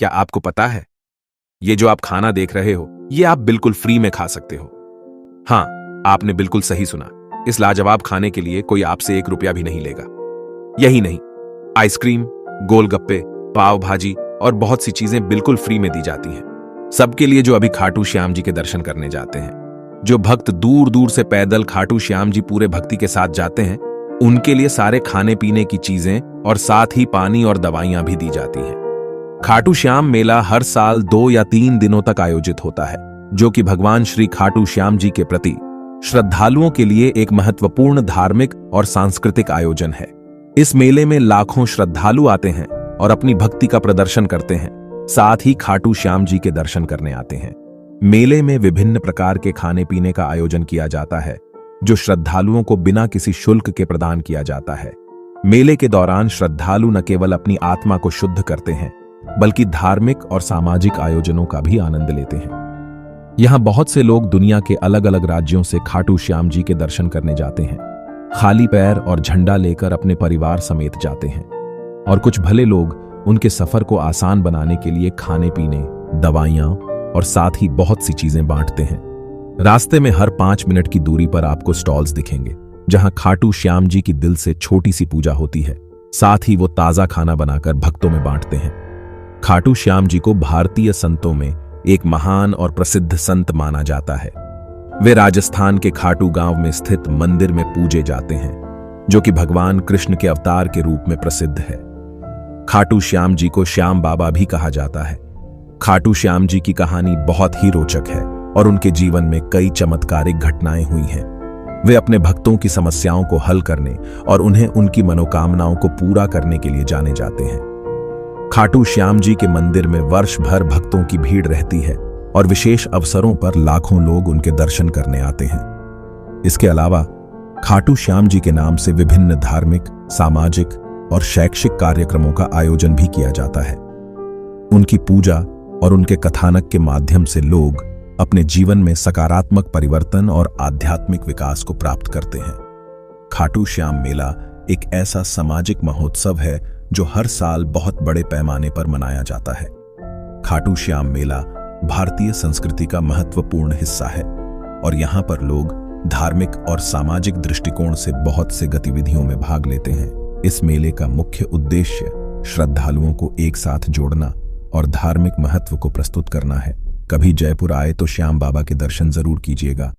क्या आपको पता है, ये जो आप खाना देख रहे हो, ये आप बिल्कुल फ्री में खा सकते हो। हाँ, आपने बिल्कुल सही सुना। इस लाजवाब खाने के लिए कोई आपसे 1 रुपया भी नहीं लेगा। यही नहीं, आइसक्रीम, गोलगप्पे, पाव भाजी और बहुत सी चीजें बिल्कुल फ्री में दी जाती हैं। सबके लिए जो अभी खाटू श्याम जी के दर्शन करने जाते हैं। जो भक्त दूर दूर से पैदल खाटू श्याम जी पूरे भक्ति के साथ जाते हैं, उनके लिए सारे खाने पीने की चीजें और साथ ही पानी और दवाइयां भी दी जाती हैं। खाटू श्याम मेला हर साल 2 या 3 दिनों तक आयोजित होता है, जो कि भगवान श्री खाटू श्याम जी के प्रति श्रद्धालुओं के लिए एक महत्वपूर्ण धार्मिक और सांस्कृतिक आयोजन है। इस मेले में लाखों श्रद्धालु आते हैं और अपनी भक्ति का प्रदर्शन करते हैं, साथ ही खाटू श्याम जी के दर्शन करने आते हैं। मेले में विभिन्न प्रकार के खाने पीने का आयोजन किया जाता है, जो श्रद्धालुओं को बिना किसी शुल्क के प्रदान किया जाता है। मेले के दौरान श्रद्धालु न केवल अपनी आत्मा को शुद्ध करते हैं, बल्कि धार्मिक और सामाजिक आयोजनों का भी आनंद लेते हैं। यहाँ बहुत से लोग दुनिया के अलग अलग राज्यों से खाटू श्याम जी के दर्शन करने जाते हैं। खाली पैर और झंडा लेकर अपने परिवार समेत जाते हैं, और कुछ भले लोग उनके सफर को आसान बनाने के लिए खाने पीने, दवाइयां और साथ ही बहुत सी चीजें बांटते हैं। रास्ते में हर 5 मिनट की दूरी पर आपको स्टॉल्स दिखेंगे, जहां खाटू श्याम जी की दिल से छोटी सी पूजा होती है। साथ ही वो ताजा खाना बनाकर भक्तों में बांटते हैं। खाटू श्याम जी को भारतीय संतों में एक महान और प्रसिद्ध संत माना जाता है। वे राजस्थान के खाटू गांव में स्थित मंदिर में पूजे जाते हैं, जो कि भगवान कृष्ण के अवतार के रूप में प्रसिद्ध है। खाटू श्याम जी को श्याम बाबा भी कहा जाता है। खाटू श्याम जी की कहानी बहुत ही रोचक है और उनके जीवन में कई चमत्कारिक घटनाएं हुई हैं। वे अपने भक्तों की समस्याओं को हल करने और उन्हें उनकी मनोकामनाओं को पूरा करने के लिए जाने जाते हैं। खाटू श्याम जी के मंदिर में वर्ष भर भक्तों की भीड़ रहती है और विशेष अवसरों पर लाखों लोग उनके दर्शन करने आते हैं। इसके अलावा खाटू श्याम जी के नाम से विभिन्न धार्मिक, सामाजिक और शैक्षिक कार्यक्रमों का आयोजन भी किया जाता है। उनकी पूजा और उनके कथानक के माध्यम से लोग अपने जीवन में सकारात्मक परिवर्तन और आध्यात्मिक विकास को प्राप्त करते हैं। खाटू श्याम मेला एक ऐसा सामाजिक महोत्सव है जो हर साल बहुत बड़े पैमाने पर मनाया जाता है। खाटू श्याम मेला भारतीय संस्कृति का महत्वपूर्ण हिस्सा है और यहाँ पर लोग धार्मिक और सामाजिक दृष्टिकोण से बहुत से गतिविधियों में भाग लेते हैं। इस मेले का मुख्य उद्देश्य श्रद्धालुओं को एक साथ जोड़ना और धार्मिक महत्व को प्रस्तुत करना है। कभी जयपुर आए तो श्याम बाबा के दर्शन जरूर कीजिएगा।